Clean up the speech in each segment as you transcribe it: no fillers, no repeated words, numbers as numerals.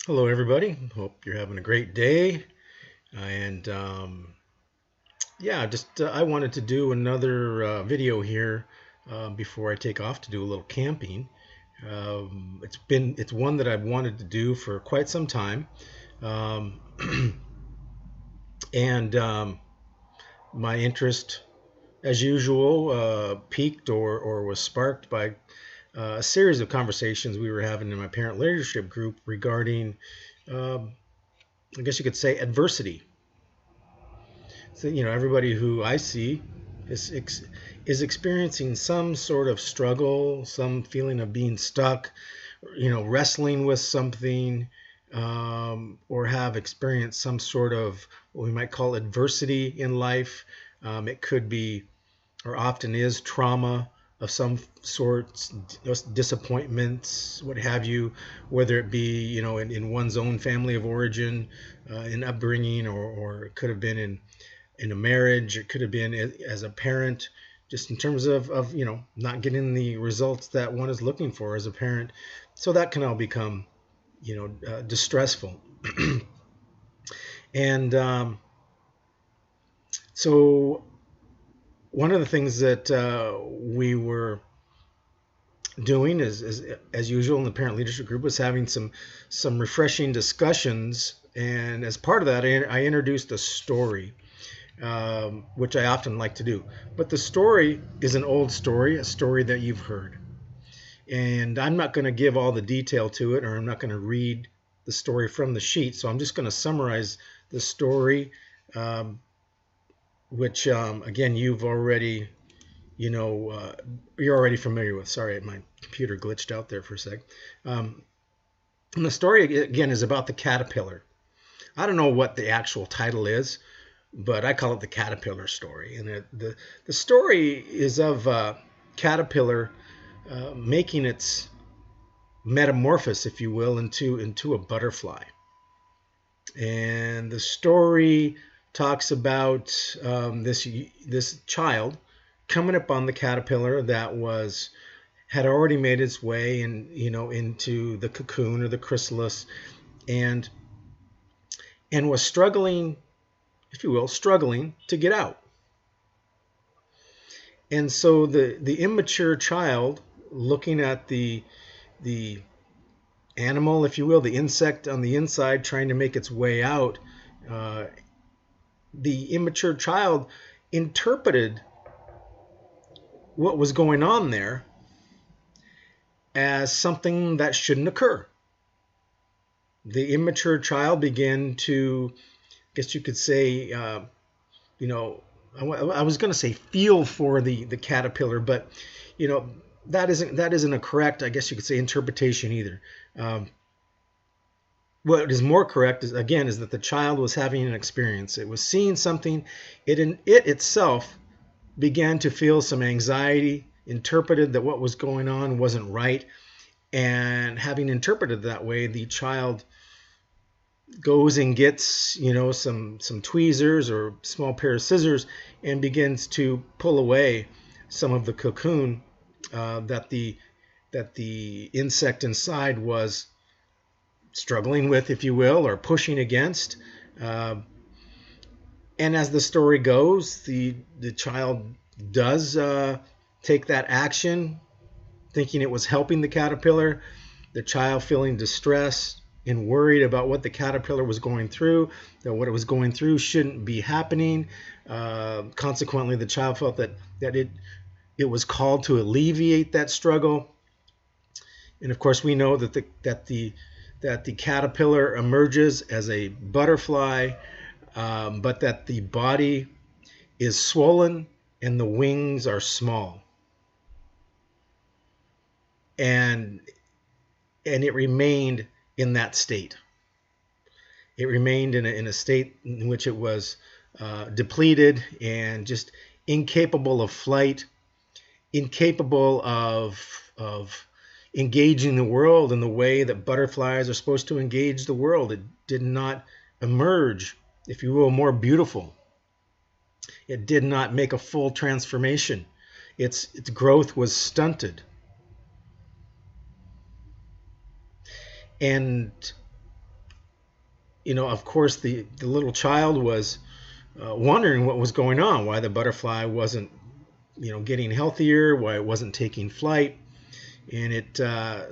Hello, everybody. Hope you're having a great day. And yeah, just I wanted to do another video here before I take off to do a little camping. It's one that I've wanted to do for quite some time, um, and my interest, as usual, peaked or was sparked by a series of conversations we were having in my parent leadership group regarding, um, I guess you could say, adversity. So, everybody who I see is is experiencing some sort of struggle, some feeling of being stuck, wrestling with something, or have experienced some sort of what we might call adversity in life. It could be, or often is, trauma of some sorts, disappointments, what have you, whether it be, in one's own family of origin, in upbringing, or it could have been in a marriage. It could have been as a parent, just in terms of not getting the results that one is looking for as a parent. So that can all become distressful. And so one of the things that we were doing is, as usual in the parent leadership group, was having some refreshing discussions. And as part of that, I introduced a story, which I often like to do. But the story is an old story, a story that you've heard. And I'm not going to give all the detail to it, or I'm not going to read the story from the sheet. So I'm just going to summarize the story, which, again, you're already familiar with. Sorry, my computer glitched out there for a sec. And the story, again, is about the caterpillar. I don't know what the actual title is, but I call it the caterpillar story. And the story is of a caterpillar making its metamorphosis, if you will, into a butterfly. And the story talks about this child coming upon the caterpillar that had already made its way into the cocoon or the chrysalis, and was struggling, if you will, struggling to get out. And so the immature child, looking at the animal, if you will, the insect on the inside trying to make its way out, the immature child interpreted what was going on there as something that shouldn't occur. The immature child began to, I guess you could say, I was going to say feel for the caterpillar, but that isn't a correct, I guess you could say, interpretation either. What is more correct is that the child was having an experience. It was seeing something. It itself began to feel some anxiety, interpreted that what was going on wasn't right, and having interpreted that way, the child goes and gets some tweezers or a small pair of scissors and begins to pull away some of the cocoon that the insect inside was struggling with, if you will, or pushing against. And as the story goes, the child does take that action, thinking it was helping the caterpillar. The child feeling distressed and worried about what the caterpillar was going through, that what it was going through shouldn't be happening. Consequently, the child felt that it was called to alleviate that struggle. And of course, we know that the caterpillar emerges as a butterfly, but that the body is swollen and the wings are small. And it remained in that state. It remained in a state in which it was depleted and just incapable of flight, incapable of engaging the world in the way that butterflies are supposed to engage the world. It did not emerge, if you will, more beautiful. It did not make a full transformation. Its growth was stunted. And of course, the little child was wondering what was going on, why the butterfly wasn't, getting healthier, why it wasn't taking flight. And it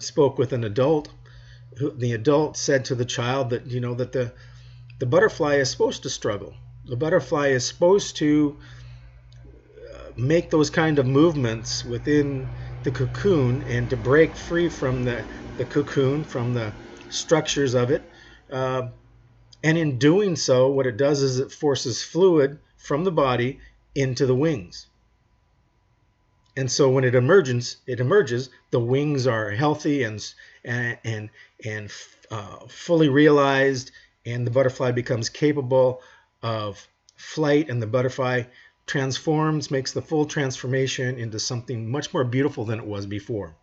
spoke with an adult. The adult said to the child that, that the butterfly is supposed to struggle. The butterfly is supposed to make those kind of movements within the cocoon and to break free from the cocoon, from the structures of it. And in doing so, what it does is it forces fluid from the body into the wings. And so when it emerges, the wings are healthy and fully realized, and the butterfly becomes capable of flight, and the butterfly transforms, makes the full transformation into something much more beautiful than it was before.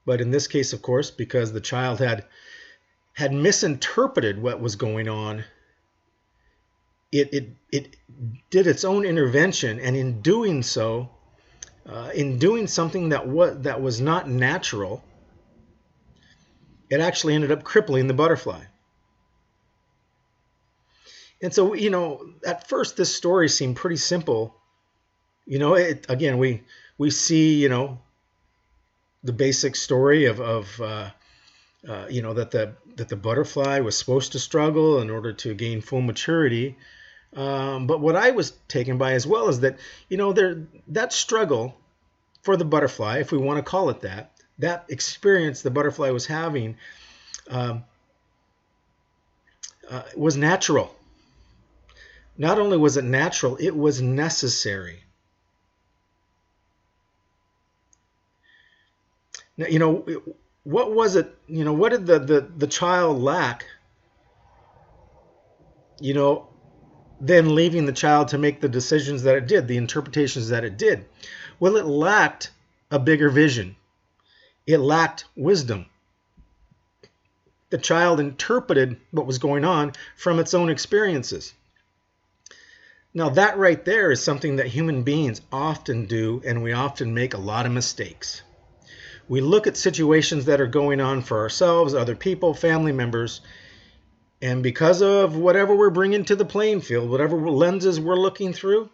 But in this case, of course, because the child had misinterpreted what was going on, it did its own intervention, and in doing so, in doing something that was not natural, it actually ended up crippling the butterfly. And so, at first this story seemed pretty simple. Again, we see, the basic story of that the butterfly was supposed to struggle in order to gain full maturity. But what I was taken by as well is that, that struggle for the butterfly, if we want to call it that experience the butterfly was having was natural. Not only was it natural, it was necessary. Now, what was it, what did the child lack, then leaving the child to make the decisions that it did, the interpretations that it did? Well, it lacked a bigger vision. It lacked wisdom. The child interpreted what was going on from its own experiences. Now, that right there is something that human beings often do, and we often make a lot of mistakes. We look at situations that are going on for ourselves, other people, family members, and because of whatever we're bringing to the playing field, whatever lenses we're looking through,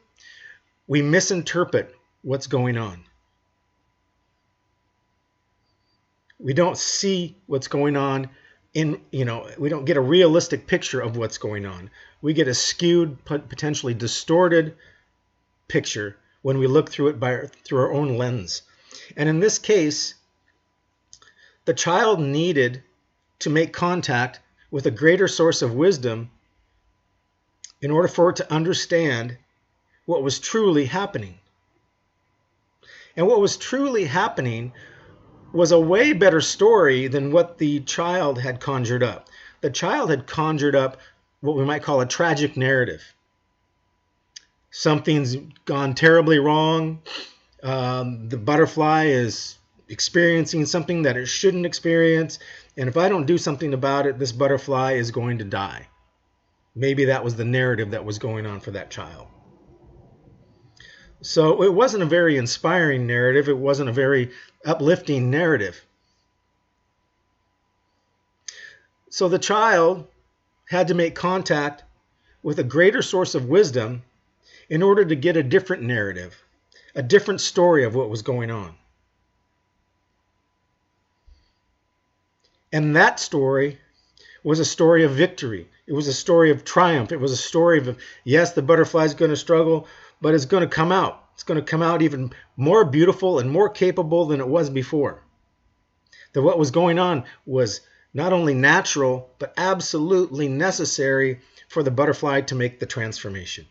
we misinterpret what's going on. We don't see what's going on we don't get a realistic picture of what's going on. We get a skewed, potentially distorted picture when we look through it through our own lens. And in this case, the child needed to make contact with a greater source of wisdom in order for it to understand what was truly happening. And what was truly happening was a way better story than what the child had conjured up. The child had conjured up what we might call a tragic narrative. Something's gone terribly wrong. The butterfly is experiencing something that it shouldn't experience. And if I don't do something about it, this butterfly is going to die. Maybe that was the narrative that was going on for that child. So it wasn't a very inspiring narrative. It wasn't a very uplifting narrative. So the child had to make contact with a greater source of wisdom in order to get a different narrative, a different story of what was going on. And that story was a story of victory. It was a story of triumph. It was a story of, yes, the butterfly is going to struggle, but it's going to come out. It's going to come out even more beautiful and more capable than it was before. That what was going on was not only natural, but absolutely necessary for the butterfly to make the transformation.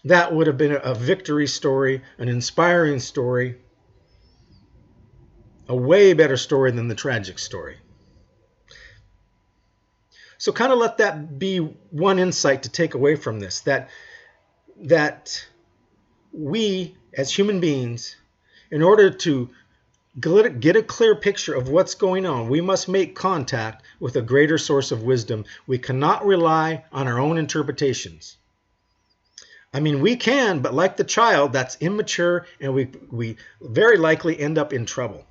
That would have been a victory story, an inspiring story, a way better story than the tragic story. So kind of let that be one insight to take away from this, that we as human beings, in order to get a clear picture of what's going on, we must make contact with a greater source of wisdom. We cannot rely on our own interpretations. I mean, we can, but like the child, that's immature, and we very likely end up in trouble.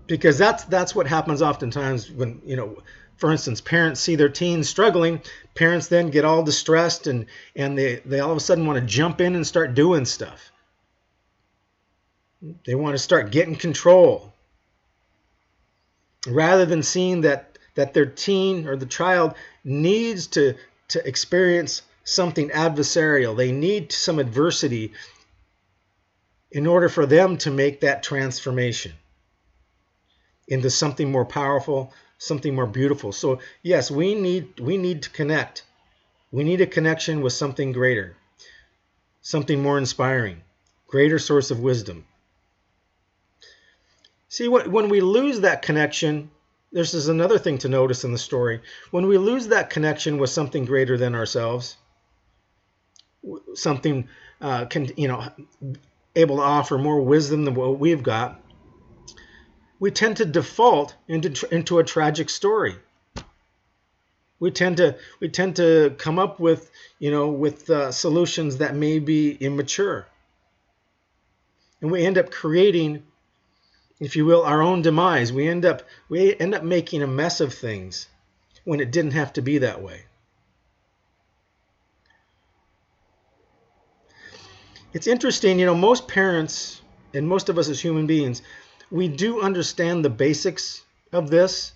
Because that's what happens oftentimes when, for instance, parents see their teens struggling. Parents then get all distressed, and they all of a sudden want to jump in and start doing stuff. They want to start getting control, rather than seeing that their teen or the child needs to experience something adversarial. They need some adversity in order for them to make that transformation into something more powerful, something more beautiful. So yes, we need to connect. We need a connection with something greater, something more inspiring, greater source of wisdom. See, when we lose that connection, this is another thing to notice in the story. When we lose that connection with something greater than ourselves, something able to offer more wisdom than what we've got, we tend to default into a tragic story. We tend to come up with solutions that may be immature, and we end up creating, if you will, our own demise. We end up making a mess of things when it didn't have to be that way. It's interesting, most parents and most of us as human beings, we do understand the basics of this.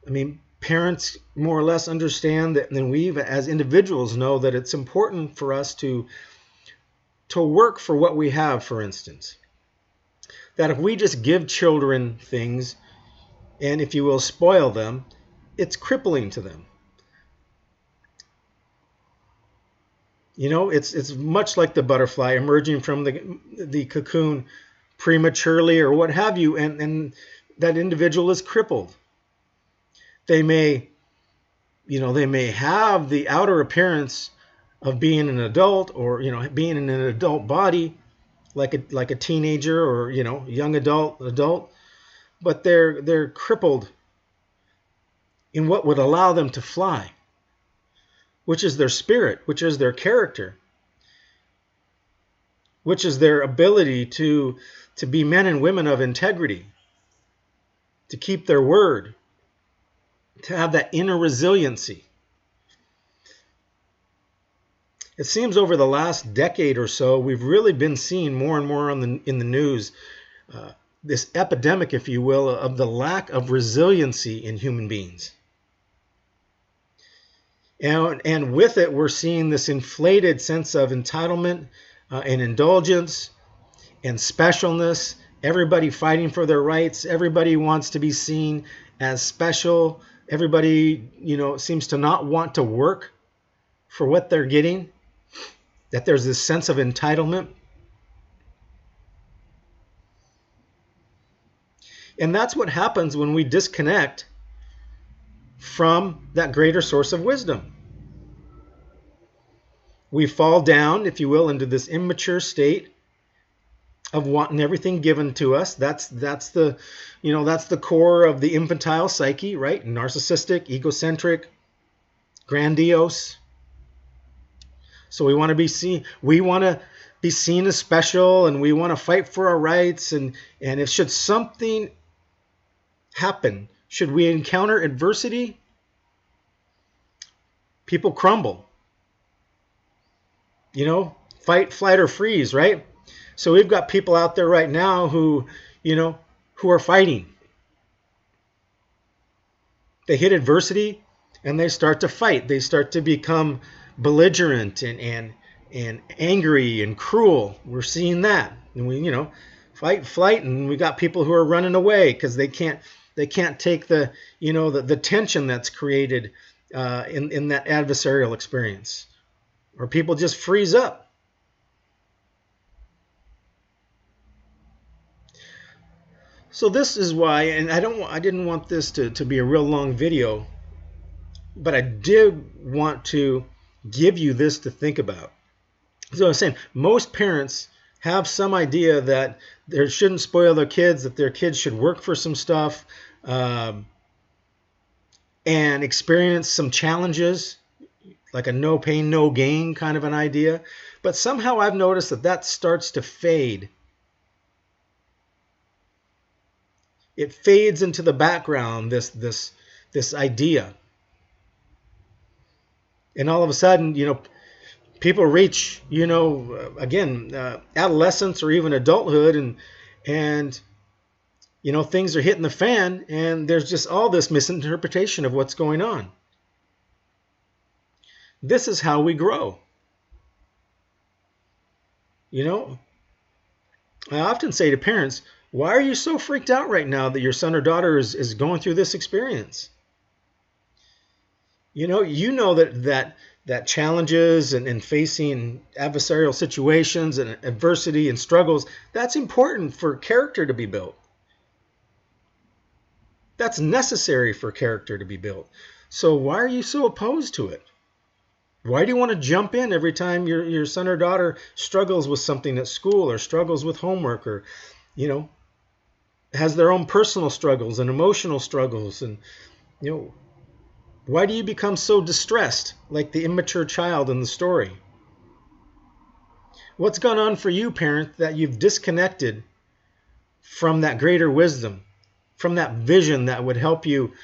I mean, parents more or less understand that, and we as individuals know that it's important for us to work for what we have, for instance. That if we just give children things and, if you will, spoil them, it's crippling to them. It's much like the butterfly emerging from the cocoon prematurely or what have you, and that individual is crippled. They may have the outer appearance of being an adult, or being in an adult body, like a teenager or young adult, but they're crippled in what would allow them to fly, which is their spirit, which is their character, which is their ability to be men and women of integrity, to keep their word, to have that inner resiliency. It seems over the last decade or so, we've really been seeing more and more in the news this epidemic, if you will, of the lack of resiliency in human beings. And with it, we're seeing this inflated sense of entitlement and indulgence and specialness. Everybody fighting for their rights. Everybody wants to be seen as special. Everybody, seems to not want to work for what they're getting. That there's this sense of entitlement. And that's what happens when we disconnect from that greater source of wisdom. We fall down, if you will, into this immature state of wanting everything given to us. That's the core of the infantile psyche, right? Narcissistic, egocentric, grandiose. So we want to be seen. We want to be seen as special, and we want to fight for our rights. And if should something happen, should we encounter adversity, people crumble. Fight, flight, or freeze, right? So we've got people out there right now who are fighting. They hit adversity and they start to fight. They start to become belligerent and angry and cruel. We're seeing that. And we, fight, flight, and we got people who are running away because they can't take the tension that's created in that adversarial experience. Or people just freeze up. So this is why, and I didn't want this to be a real long video, but I did want to give you this to think about. So I was saying, most parents have some idea that they shouldn't spoil their kids, that their kids should work for some stuff and experience some challenges, like a no pain, no gain kind of an idea. But somehow I've noticed that starts to fade It fades into the background, this idea. And all of a sudden, people reach, again, adolescence or even adulthood, and things are hitting the fan, and there's just all this misinterpretation of what's going on. This is how we grow. I often say to parents, why are you so freaked out right now that your son or daughter is going through this experience? You know that challenges and facing adversarial situations and adversity and struggles, that's important for character to be built. That's necessary for character to be built. So why are you so opposed to it? Why do you want to jump in every time your son or daughter struggles with something at school or struggles with homework or, has their own personal struggles and emotional struggles? And, why do you become so distressed like the immature child in the story? What's gone on for you, parent, that you've disconnected from that greater wisdom, from that vision that would help you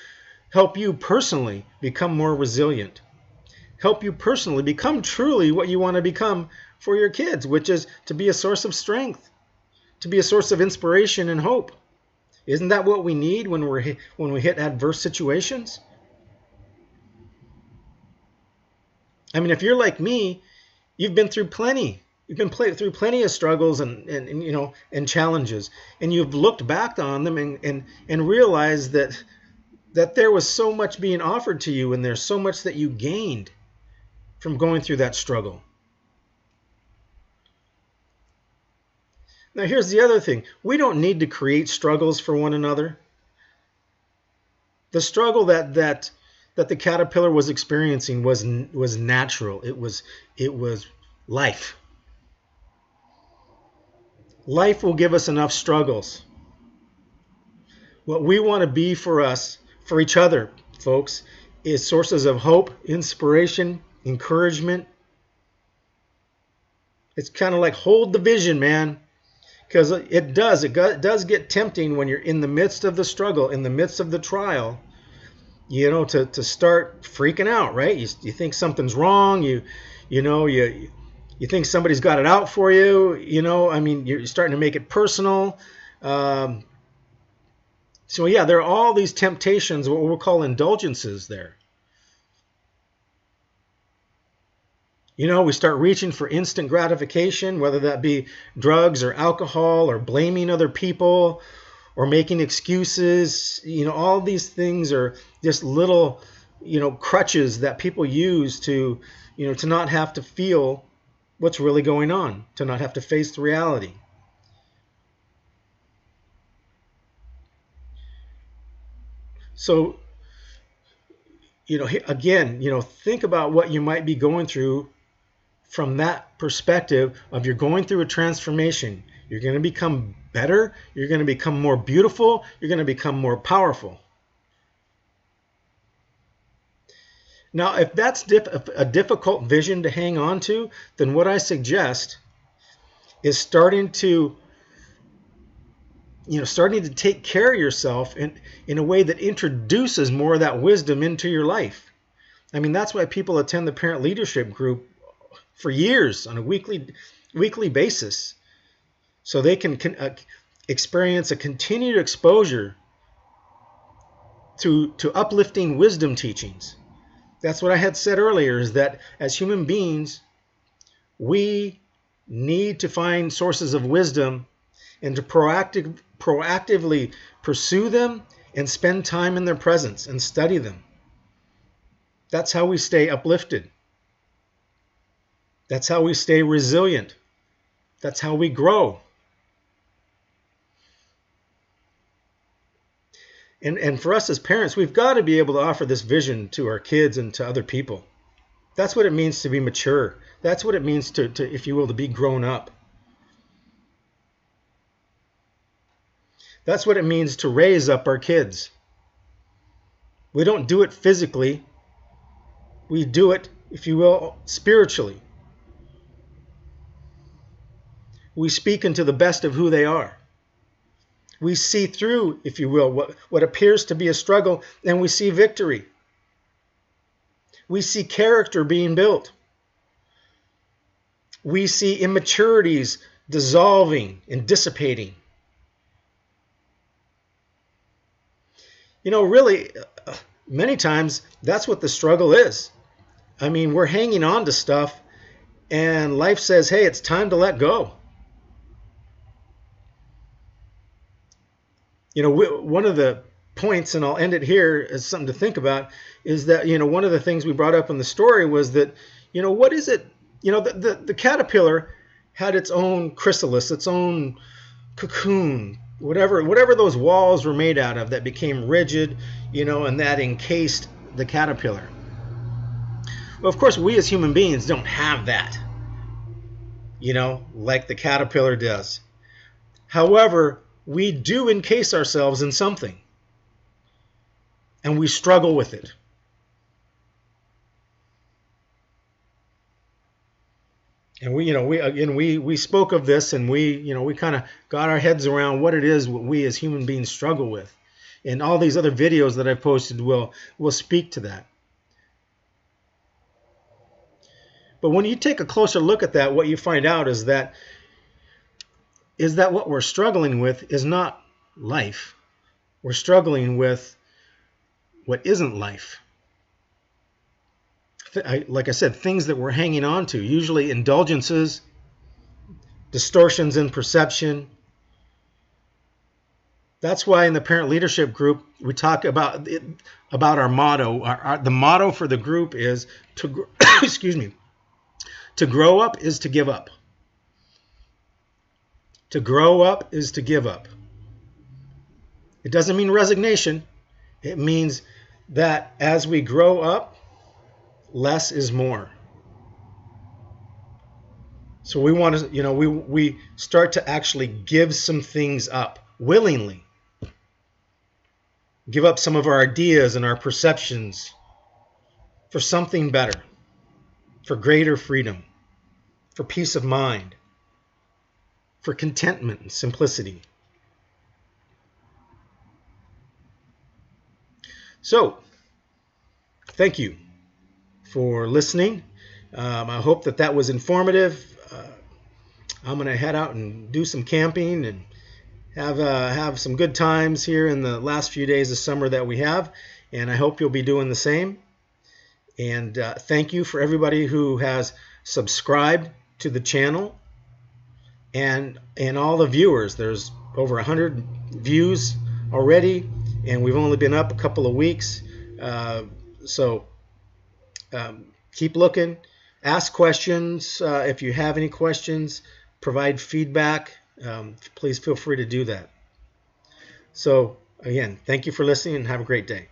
personally become more resilient? Help you personally become truly what you want to become for your kids, which is to be a source of strength, to be a source of inspiration and hope. Isn't that what we need when we hit adverse situations? I mean, if you're like me, you've been through plenty. You've been through plenty of struggles and challenges, and you've looked back on them and realized that there was so much being offered to you, and there's so much that you gained from going through that struggle. Now, here's the other thing. We don't need to create struggles for one another. The struggle that the caterpillar was experiencing was natural. It was life. Life will give us enough struggles. What we want to be for each other, folks, is sources of hope, inspiration, encouragement. It's kind of like hold the vision, man, because it does get tempting when you're in the midst of the struggle, in the midst of the trial, to start freaking out, right? You think something's wrong, you think somebody's got it out for you, you're starting to make it personal. So yeah, there are all these temptations, what we'll call indulgences there. We start reaching for instant gratification, whether that be drugs or alcohol or blaming other people or making excuses. All these things are just little, crutches that people use to not have to feel what's really going on, to not have to face the reality. So, again, think about what you might be going through from that perspective of you're going through a transformation. You're going to become better. You're going to become more beautiful. You're going to become more powerful. Now, if that's a difficult vision to hang on to, then what I suggest is starting to take care of yourself in a way that introduces more of that wisdom into your life. I mean, that's why people attend the parent leadership group for years on a weekly basis, so they can experience a continued exposure to uplifting wisdom teachings. That's what I had said earlier, is that as human beings, we need to find sources of wisdom and to proactively pursue them and spend time in their presence and study them. That's how we stay uplifted. That's how we stay resilient. That's how we grow. And for us as parents, we've got to be able to offer this vision to our kids and to other people. That's what it means to be mature. That's what it means to if you will, to be grown up. That's what it means to raise up our kids. We don't do it physically. We do it, if you will, spiritually. We speak into the best of who they are. We see through, if you will, what appears to be a struggle, and we see victory. We see character being built. We see immaturities dissolving and dissipating. You know, really, many times that's what the struggle is. I mean, we're hanging on to stuff, and life says, hey, it's time to let go. You know, one of the points, and I'll end it here as something to think about, is that, you know, one of the things we brought up in the story was that, you know, what is it? You know, the caterpillar had its own chrysalis, its own cocoon, whatever those walls were made out of that became rigid, you know, and that encased the caterpillar. Well, of course, we as human beings don't have that, you know, like the caterpillar does. However, we do encase ourselves in something, and we struggle with it. And we spoke of this, and we kind of got our heads around what it is what we as human beings struggle with. And all these other videos that I've posted will speak to that. But when you take a closer look at that, what you find out is that what we're struggling with is not life. We're struggling with what isn't life. Like I said, things that we're hanging on to, usually indulgences, distortions in perception. That's why in the parent leadership group, we talk about our motto. The motto for the group is to excuse me. To grow up is to give up. To grow up is to give up. It doesn't mean resignation. It means that as we grow up, less is more. So we want to, you know, we start to actually give some things up willingly. Give up some of our ideas and our perceptions for something better, for greater freedom, for peace of mind, for contentment and simplicity. So, thank you for listening. I hope that was informative. I'm going to head out and do some camping and have some good times here in the last few days of summer that we have, and I hope you'll be doing the same. And thank you for everybody who has subscribed to the channel and all the viewers. There's over 100 views already, and we've only been up a couple of weeks. So keep looking. Ask questions. If you have any questions, provide feedback. Please feel free to do that. So again, thank you for listening and have a great day.